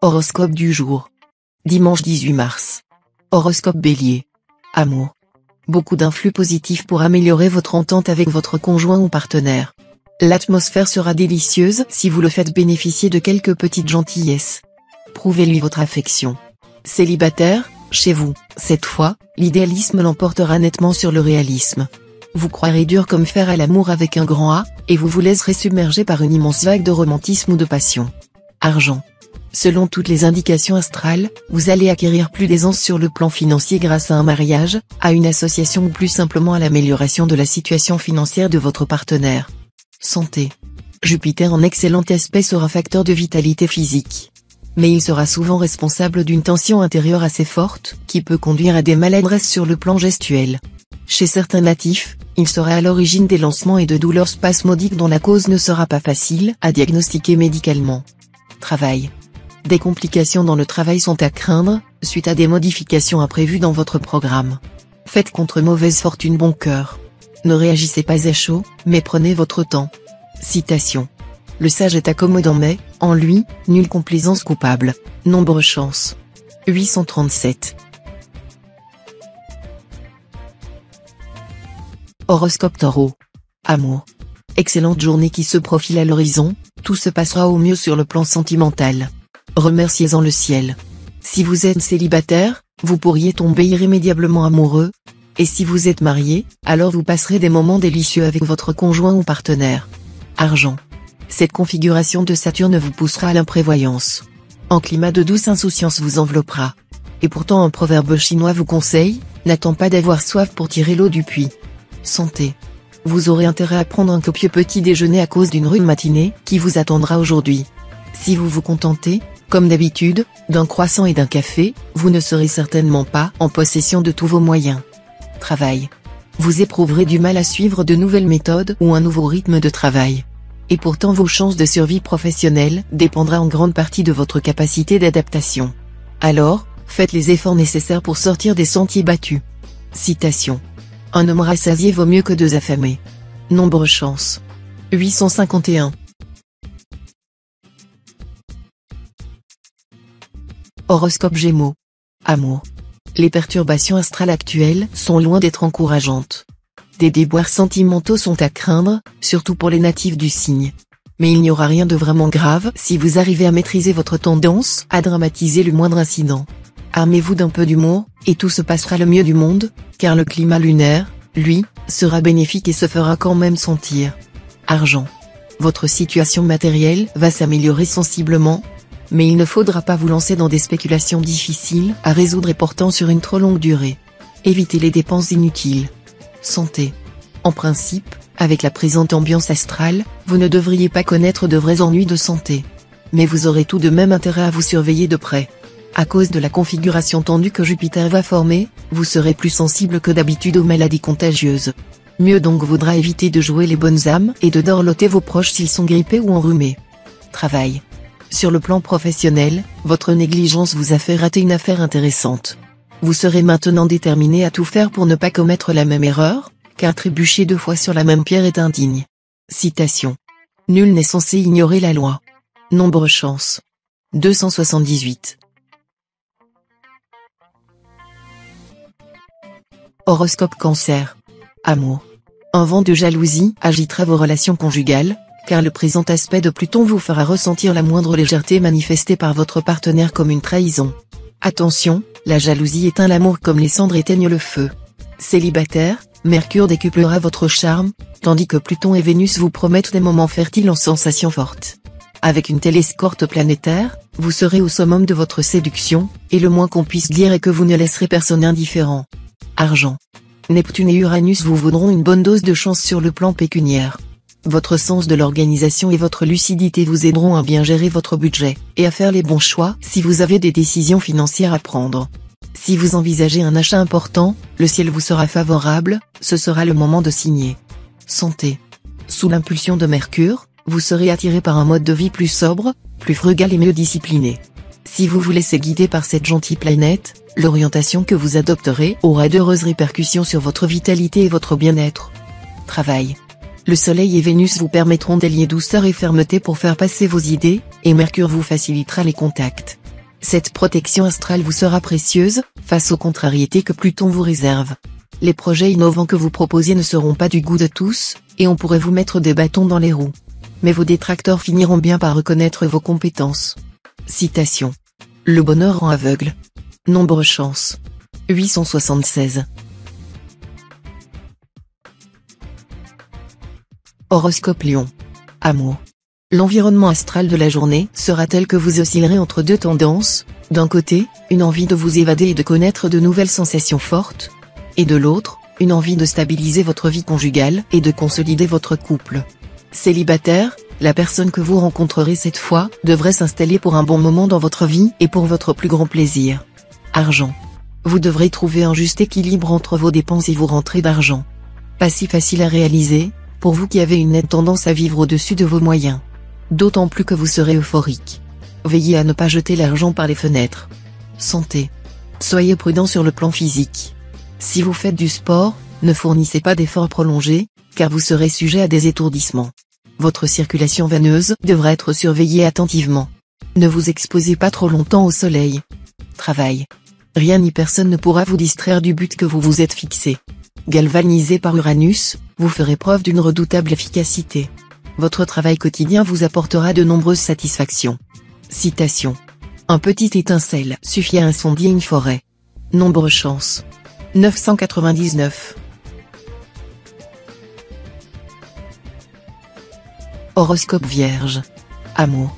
Horoscope du jour. Dimanche 18 mars. Horoscope Bélier. Amour. Beaucoup d'influx positifs pour améliorer votre entente avec votre conjoint ou partenaire. L'atmosphère sera délicieuse si vous le faites bénéficier de quelques petites gentillesses. Prouvez-lui votre affection. Célibataire, chez vous, cette fois, l'idéalisme l'emportera nettement sur le réalisme. Vous croirez dur comme fer à l'amour avec un grand A, et vous vous laisserez submerger par une immense vague de romantisme ou de passion. Argent. Selon toutes les indications astrales, vous allez acquérir plus d'aisance sur le plan financier grâce à un mariage, à une association ou plus simplement à l'amélioration de la situation financière de votre partenaire. Santé. Jupiter en excellent aspect sera facteur de vitalité physique. Mais il sera souvent responsable d'une tension intérieure assez forte, qui peut conduire à des maladresses sur le plan gestuel. Chez certains natifs, il sera à l'origine des lancements et de douleurs spasmodiques dont la cause ne sera pas facile à diagnostiquer médicalement. Travail. Des complications dans le travail sont à craindre, suite à des modifications imprévues dans votre programme. Faites contre mauvaise fortune bon cœur. Ne réagissez pas à chaud, mais prenez votre temps. Citation. Le sage est accommodant mais, en lui, nulle complaisance coupable. Nombre chance. 837. Horoscope Taureau. Amour. Excellente journée qui se profile à l'horizon, tout se passera au mieux sur le plan sentimental. Remerciez-en le ciel. Si vous êtes célibataire, vous pourriez tomber irrémédiablement amoureux. Et si vous êtes marié, alors vous passerez des moments délicieux avec votre conjoint ou partenaire. Argent. Cette configuration de Saturne vous poussera à l'imprévoyance. Un climat de douce insouciance vous enveloppera. Et pourtant un proverbe chinois vous conseille, n'attends pas d'avoir soif pour tirer l'eau du puits. Santé. Vous aurez intérêt à prendre un copieux petit déjeuner à cause d'une rude matinée qui vous attendra aujourd'hui. Si vous vous contentez, comme d'habitude, d'un croissant et d'un café, vous ne serez certainement pas en possession de tous vos moyens. Travail. Vous éprouverez du mal à suivre de nouvelles méthodes ou un nouveau rythme de travail. Et pourtant vos chances de survie professionnelle dépendra en grande partie de votre capacité d'adaptation. Alors, faites les efforts nécessaires pour sortir des sentiers battus. Citation. Un homme rassasié vaut mieux que deux affamés. Nombre chance. 851. Horoscope Gémeaux. Amour. Les perturbations astrales actuelles sont loin d'être encourageantes. Des déboires sentimentaux sont à craindre, surtout pour les natifs du signe. Mais il n'y aura rien de vraiment grave si vous arrivez à maîtriser votre tendance à dramatiser le moindre incident. Armez-vous d'un peu d'humour, et tout se passera le mieux du monde, car le climat lunaire, lui, sera bénéfique et se fera quand même sentir. Argent. Votre situation matérielle va s'améliorer sensiblement, mais il ne faudra pas vous lancer dans des spéculations difficiles à résoudre et portant sur une trop longue durée. Évitez les dépenses inutiles. Santé. En principe, avec la présente ambiance astrale, vous ne devriez pas connaître de vrais ennuis de santé. Mais vous aurez tout de même intérêt à vous surveiller de près. À cause de la configuration tendue que Jupiter va former, vous serez plus sensible que d'habitude aux maladies contagieuses. Mieux donc vaudra éviter de jouer les bonnes âmes et de dorloter vos proches s'ils sont grippés ou enrhumés. Travail. Sur le plan professionnel, votre négligence vous a fait rater une affaire intéressante. Vous serez maintenant déterminé à tout faire pour ne pas commettre la même erreur, car trébucher deux fois sur la même pierre est indigne. Citation. Nul n'est censé ignorer la loi. Nombre chance. 278. Horoscope Cancer. Amour. Un vent de jalousie agitera vos relations conjugales, car le présent aspect de Pluton vous fera ressentir la moindre légèreté manifestée par votre partenaire comme une trahison. Attention, la jalousie éteint l'amour comme les cendres éteignent le feu. Célibataire, Mercure décuplera votre charme, tandis que Pluton et Vénus vous promettent des moments fertiles en sensations fortes. Avec une telle escorte planétaire, vous serez au summum de votre séduction, et le moins qu'on puisse dire est que vous ne laisserez personne indifférent. Argent. Neptune et Uranus vous vaudront une bonne dose de chance sur le plan pécuniaire. Votre sens de l'organisation et votre lucidité vous aideront à bien gérer votre budget, et à faire les bons choix si vous avez des décisions financières à prendre. Si vous envisagez un achat important, le ciel vous sera favorable, ce sera le moment de signer. Santé. Sous l'impulsion de Mercure, vous serez attiré par un mode de vie plus sobre, plus frugal et mieux discipliné. Si vous vous laissez guider par cette gentille planète, l'orientation que vous adopterez aura d'heureuses répercussions sur votre vitalité et votre bien-être. Travail. Le Soleil et Vénus vous permettront d'allier douceur et fermeté pour faire passer vos idées, et Mercure vous facilitera les contacts. Cette protection astrale vous sera précieuse, face aux contrariétés que Pluton vous réserve. Les projets innovants que vous proposez ne seront pas du goût de tous, et on pourrait vous mettre des bâtons dans les roues. Mais vos détracteurs finiront bien par reconnaître vos compétences. Citation. Le bonheur rend aveugle. Nombre chance. 876. Horoscope Lion. Amour. L'environnement astral de la journée sera tel que vous oscillerez entre deux tendances, d'un côté, une envie de vous évader et de connaître de nouvelles sensations fortes, et de l'autre, une envie de stabiliser votre vie conjugale et de consolider votre couple. Célibataire, la personne que vous rencontrerez cette fois devrait s'installer pour un bon moment dans votre vie et pour votre plus grand plaisir. Argent. Vous devrez trouver un juste équilibre entre vos dépenses et vos rentrées d'argent. Pas si facile à réaliser, pour vous qui avez une nette tendance à vivre au-dessus de vos moyens. D'autant plus que vous serez euphorique. Veillez à ne pas jeter l'argent par les fenêtres. Santé. Soyez prudent sur le plan physique. Si vous faites du sport, ne fournissez pas d'efforts prolongés, car vous serez sujet à des étourdissements. Votre circulation veineuse devra être surveillée attentivement. Ne vous exposez pas trop longtemps au soleil. Travail. Rien ni personne ne pourra vous distraire du but que vous vous êtes fixé. Galvanisé par Uranus, vous ferez preuve d'une redoutable efficacité. Votre travail quotidien vous apportera de nombreuses satisfactions. Citation. Un petit étincelle suffit à incendier une forêt. Nombre chance. 999. Horoscope Vierge. Amour.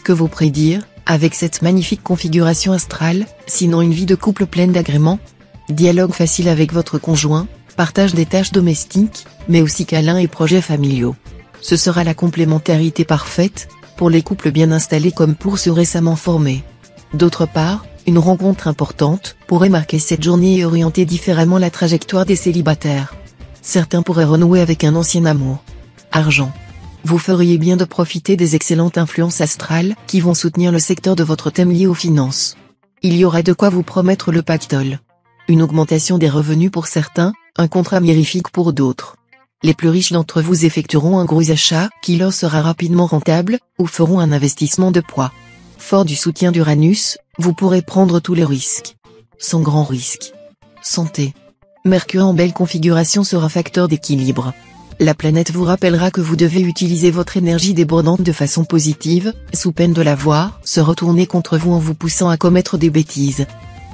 Que vous prédire, avec cette magnifique configuration astrale, sinon une vie de couple pleine d'agréments? Dialogue facile avec votre conjoint, partage des tâches domestiques, mais aussi câlins et projets familiaux. Ce sera la complémentarité parfaite, pour les couples bien installés comme pour ceux récemment formés. D'autre part, une rencontre importante pourrait marquer cette journée et orienter différemment la trajectoire des célibataires. Certains pourraient renouer avec un ancien amour. Argent. Vous feriez bien de profiter des excellentes influences astrales qui vont soutenir le secteur de votre thème lié aux finances. Il y aura de quoi vous promettre le pactole. Une augmentation des revenus pour certains, un contrat mirifique pour d'autres. Les plus riches d'entre vous effectueront un gros achat qui leur sera rapidement rentable, ou feront un investissement de poids. Fort du soutien d'Uranus, vous pourrez prendre tous les risques. Sans grand risque. Santé. Mercure en belle configuration sera facteur d'équilibre. La planète vous rappellera que vous devez utiliser votre énergie débordante de façon positive, sous peine de la voir se retourner contre vous en vous poussant à commettre des bêtises.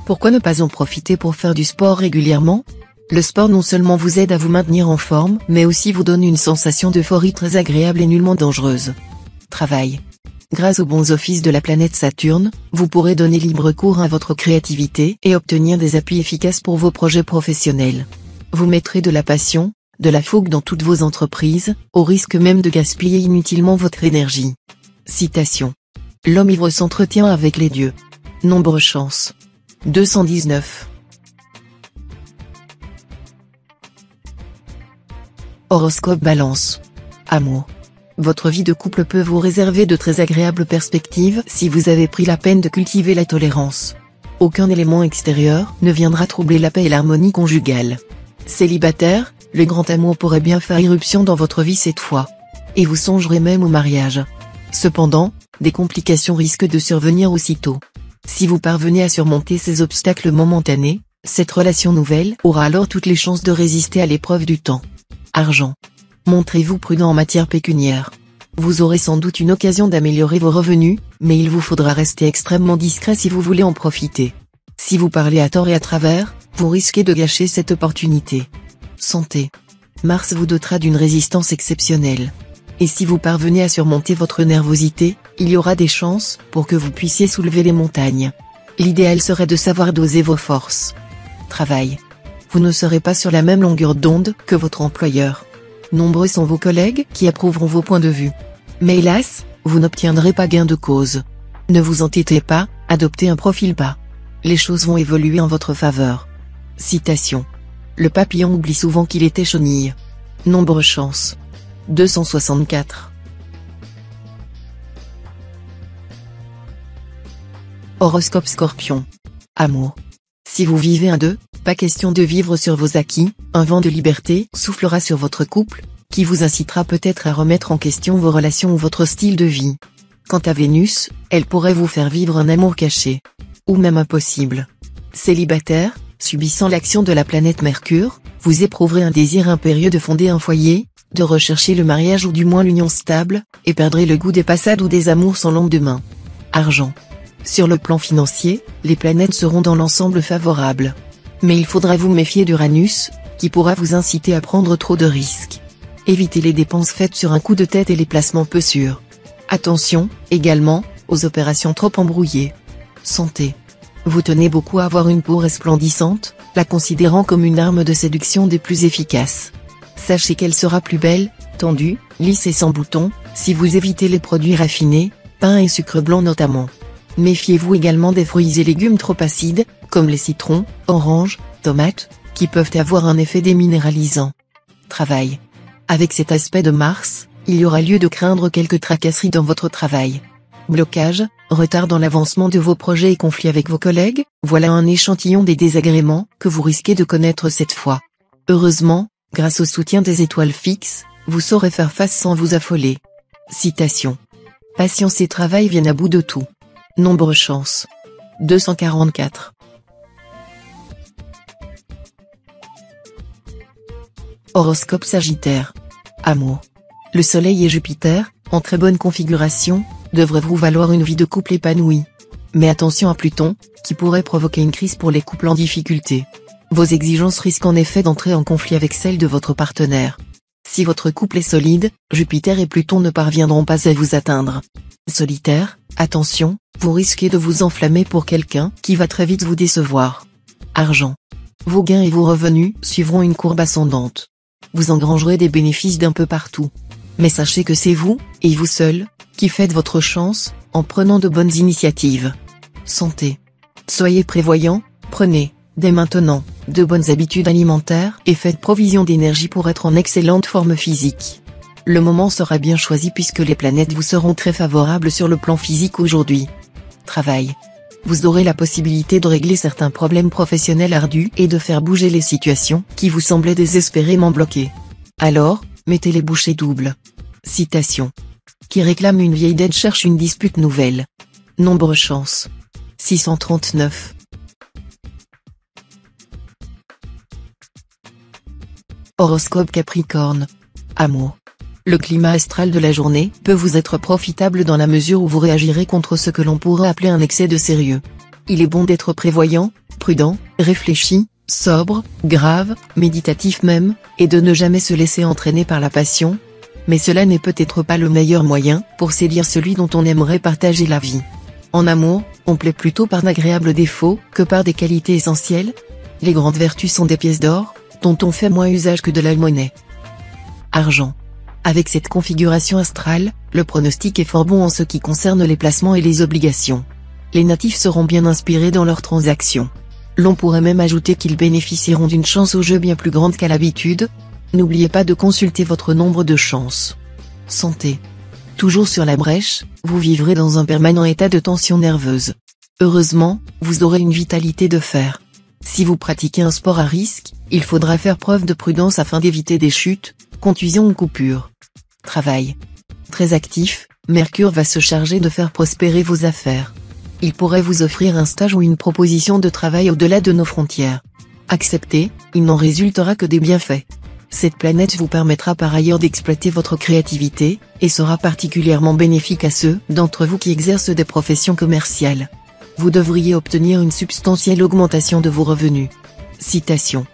Pourquoi ne pas en profiter pour faire du sport régulièrement? Le sport non seulement vous aide à vous maintenir en forme, mais aussi vous donne une sensation d'euphorie très agréable et nullement dangereuse. Travail. Grâce aux bons offices de la planète Saturne, vous pourrez donner libre cours à votre créativité et obtenir des appuis efficaces pour vos projets professionnels. Vous mettrez de la passion, de la fougue dans toutes vos entreprises, au risque même de gaspiller inutilement votre énergie. Citation. L'homme ivre s'entretient avec les dieux. Nombre chance. 219. Horoscope Balance. Amour. Votre vie de couple peut vous réserver de très agréables perspectives si vous avez pris la peine de cultiver la tolérance. Aucun élément extérieur ne viendra troubler la paix et l'harmonie conjugale. Célibataire, le grand amour pourrait bien faire irruption dans votre vie cette fois. Et vous songerez même au mariage. Cependant, des complications risquent de survenir aussitôt. Si vous parvenez à surmonter ces obstacles momentanés, cette relation nouvelle aura alors toutes les chances de résister à l'épreuve du temps. Argent. Montrez-vous prudent en matière pécuniaire. Vous aurez sans doute une occasion d'améliorer vos revenus, mais il vous faudra rester extrêmement discret si vous voulez en profiter. Si vous parlez à tort et à travers, vous risquez de gâcher cette opportunité. Santé. Mars vous dotera d'une résistance exceptionnelle. Et si vous parvenez à surmonter votre nervosité, il y aura des chances pour que vous puissiez soulever les montagnes. L'idéal serait de savoir doser vos forces. Travail. Vous ne serez pas sur la même longueur d'onde que votre employeur. Nombreux sont vos collègues qui approuveront vos points de vue. Mais hélas, vous n'obtiendrez pas gain de cause. Ne vous entêtez pas, adoptez un profil bas. Les choses vont évoluer en votre faveur. Citation. Le papillon oublie souvent qu'il était chenille. Nombre chance. 264. Horoscope Scorpion. Amour. Si vous vivez à deux, pas question de vivre sur vos acquis, un vent de liberté soufflera sur votre couple, qui vous incitera peut-être à remettre en question vos relations ou votre style de vie. Quant à Vénus, elle pourrait vous faire vivre un amour caché. Ou même impossible. Célibataire, subissant l'action de la planète Mercure, vous éprouverez un désir impérieux de fonder un foyer, de rechercher le mariage ou du moins l'union stable, et perdrez le goût des passades ou des amours sans lendemain. Argent. Sur le plan financier, les planètes seront dans l'ensemble favorables. Mais il faudra vous méfier d'Uranus, qui pourra vous inciter à prendre trop de risques. Évitez les dépenses faites sur un coup de tête et les placements peu sûrs. Attention, également, aux opérations trop embrouillées. Santé. Vous tenez beaucoup à avoir une peau resplendissante, la considérant comme une arme de séduction des plus efficaces. Sachez qu'elle sera plus belle, tendue, lisse et sans boutons, si vous évitez les produits raffinés, pain et sucre blanc notamment. Méfiez-vous également des fruits et légumes trop acides, comme les citrons, oranges, tomates, qui peuvent avoir un effet déminéralisant. Travail. Avec cet aspect de Mars, il y aura lieu de craindre quelques tracasseries dans votre travail. Blocage, retard dans l'avancement de vos projets et conflits avec vos collègues, voilà un échantillon des désagréments que vous risquez de connaître cette fois. Heureusement, grâce au soutien des étoiles fixes, vous saurez faire face sans vous affoler. Citation. Patience et travail viennent à bout de tout. Nombre chance. 244. Horoscope Sagittaire. Amour. Le Soleil et Jupiter, en très bonne configuration, devraient vous valoir une vie de couple épanouie. Mais attention à Pluton, qui pourrait provoquer une crise pour les couples en difficulté. Vos exigences risquent en effet d'entrer en conflit avec celles de votre partenaire. Si votre couple est solide, Jupiter et Pluton ne parviendront pas à vous atteindre. Solitaire, attention, vous risquez de vous enflammer pour quelqu'un qui va très vite vous décevoir. Argent. Vos gains et vos revenus suivront une courbe ascendante. Vous engrangerez des bénéfices d'un peu partout. Mais sachez que c'est vous, et vous seul, qui faites votre chance, en prenant de bonnes initiatives. Santé. Soyez prévoyant, prenez, dès maintenant, de bonnes habitudes alimentaires et faites provision d'énergie pour être en excellente forme physique. Le moment sera bien choisi puisque les planètes vous seront très favorables sur le plan physique aujourd'hui. Travail. Vous aurez la possibilité de régler certains problèmes professionnels ardus et de faire bouger les situations qui vous semblaient désespérément bloquées. Alors, mettez les bouchées doubles. Citation. Qui réclame une vieille dette cherche une dispute nouvelle. Nombre chance. 639. Horoscope Capricorne. Amour. Le climat astral de la journée peut vous être profitable dans la mesure où vous réagirez contre ce que l'on pourrait appeler un excès de sérieux. Il est bon d'être prévoyant, prudent, réfléchi, sobre, grave, méditatif même, et de ne jamais se laisser entraîner par la passion. Mais cela n'est peut-être pas le meilleur moyen pour séduire celui dont on aimerait partager la vie. En amour, on plaît plutôt par d'agréables défauts que par des qualités essentielles. Les grandes vertus sont des pièces d'or, dont on fait moins usage que de la monnaie. Argent. Avec cette configuration astrale, le pronostic est fort bon en ce qui concerne les placements et les obligations. Les natifs seront bien inspirés dans leurs transactions. L'on pourrait même ajouter qu'ils bénéficieront d'une chance au jeu bien plus grande qu'à l'habitude. N'oubliez pas de consulter votre nombre de chances. Santé. Toujours sur la brèche, vous vivrez dans un permanent état de tension nerveuse. Heureusement, vous aurez une vitalité de fer. Si vous pratiquez un sport à risque, il faudra faire preuve de prudence afin d'éviter des chutes, contusions ou coupures. Travail. Très actif, Mercure va se charger de faire prospérer vos affaires. Il pourrait vous offrir un stage ou une proposition de travail au-delà de nos frontières. Acceptez, il n'en résultera que des bienfaits. Cette planète vous permettra par ailleurs d'exploiter votre créativité, et sera particulièrement bénéfique à ceux d'entre vous qui exercent des professions commerciales. Vous devriez obtenir une substantielle augmentation de vos revenus. Citation.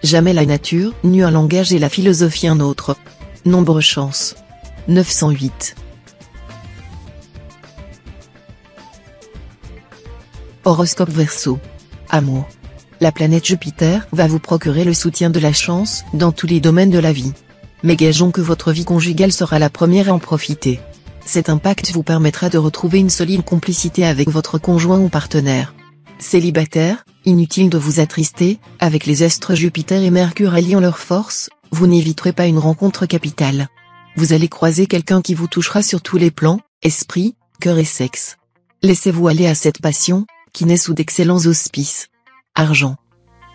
Jamais la nature n'eut un langage et la philosophie un autre. Nombre chance. 908. Horoscope Verseau. Amour. La planète Jupiter va vous procurer le soutien de la chance dans tous les domaines de la vie. Mais gageons que votre vie conjugale sera la première à en profiter. Cet impact vous permettra de retrouver une solide complicité avec votre conjoint ou partenaire. Célibataire, inutile de vous attrister, avec les astres Jupiter et Mercure alliant leurs forces, vous n'éviterez pas une rencontre capitale. Vous allez croiser quelqu'un qui vous touchera sur tous les plans, esprit, cœur et sexe. Laissez-vous aller à cette passion, qui naît sous d'excellents auspices. Argent.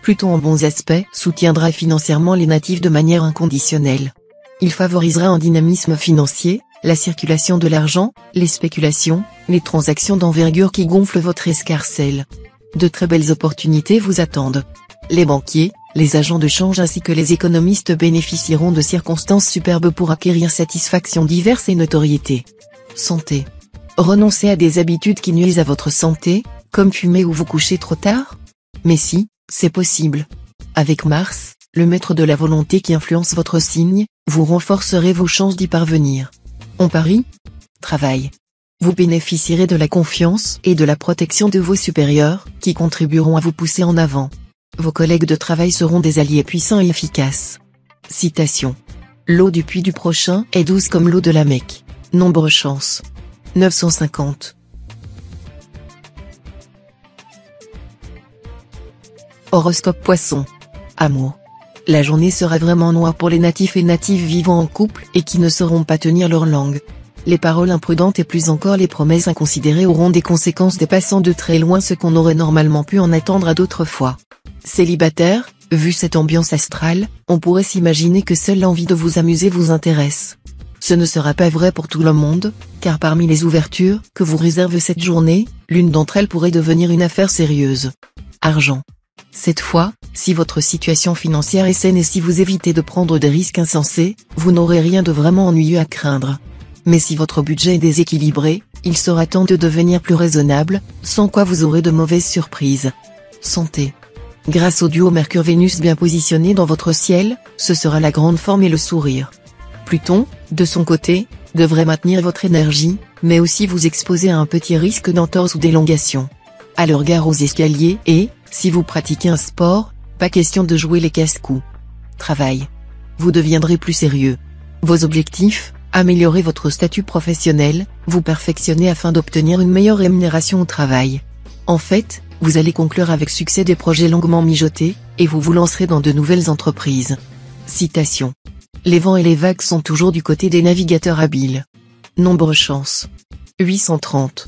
Pluton en bons aspects soutiendra financièrement les natifs de manière inconditionnelle. Il favorisera un dynamisme financier, la circulation de l'argent, les spéculations, les transactions d'envergure qui gonflent votre escarcelle. De très belles opportunités vous attendent. Les banquiers, les agents de change ainsi que les économistes bénéficieront de circonstances superbes pour acquérir satisfactions diverses et notoriété. Santé. Renoncez à des habitudes qui nuisent à votre santé, comme fumer ou vous coucher trop tard? Mais si, c'est possible. Avec Mars, le maître de la volonté qui influence votre signe, vous renforcerez vos chances d'y parvenir. On parie? Travail. Vous bénéficierez de la confiance et de la protection de vos supérieurs, qui contribueront à vous pousser en avant. Vos collègues de travail seront des alliés puissants et efficaces. Citation. L'eau du puits du prochain est douce comme l'eau de la Mecque. Nombre chance. 950. Horoscope Poisson. Amour. La journée sera vraiment noire pour les natifs et natives vivant en couple et qui ne sauront pas tenir leur langue. Les paroles imprudentes et plus encore les promesses inconsidérées auront des conséquences dépassant de très loin ce qu'on aurait normalement pu en attendre à d'autres fois. Célibataire, vu cette ambiance astrale, on pourrait s'imaginer que seule l'envie de vous amuser vous intéresse. Ce ne sera pas vrai pour tout le monde, car parmi les ouvertures que vous réserve cette journée, l'une d'entre elles pourrait devenir une affaire sérieuse. Argent. Cette fois, si votre situation financière est saine et si vous évitez de prendre des risques insensés, vous n'aurez rien de vraiment ennuyeux à craindre. Mais si votre budget est déséquilibré, il sera temps de devenir plus raisonnable, sans quoi vous aurez de mauvaises surprises. Santé. Grâce au duo Mercure-Vénus bien positionné dans votre ciel, ce sera la grande forme et le sourire. Pluton, de son côté, devrait maintenir votre énergie, mais aussi vous exposer à un petit risque d'entorse ou d'élongation. À leur gare aux escaliers et, si vous pratiquez un sport, pas question de jouer les casse-coups. Travail. Vous deviendrez plus sérieux. Vos objectifs, améliorer votre statut professionnel, vous perfectionner afin d'obtenir une meilleure rémunération au travail. En fait, vous allez conclure avec succès des projets longuement mijotés, et vous vous lancerez dans de nouvelles entreprises. Citation. Les vents et les vagues sont toujours du côté des navigateurs habiles. Nombre chance. 830.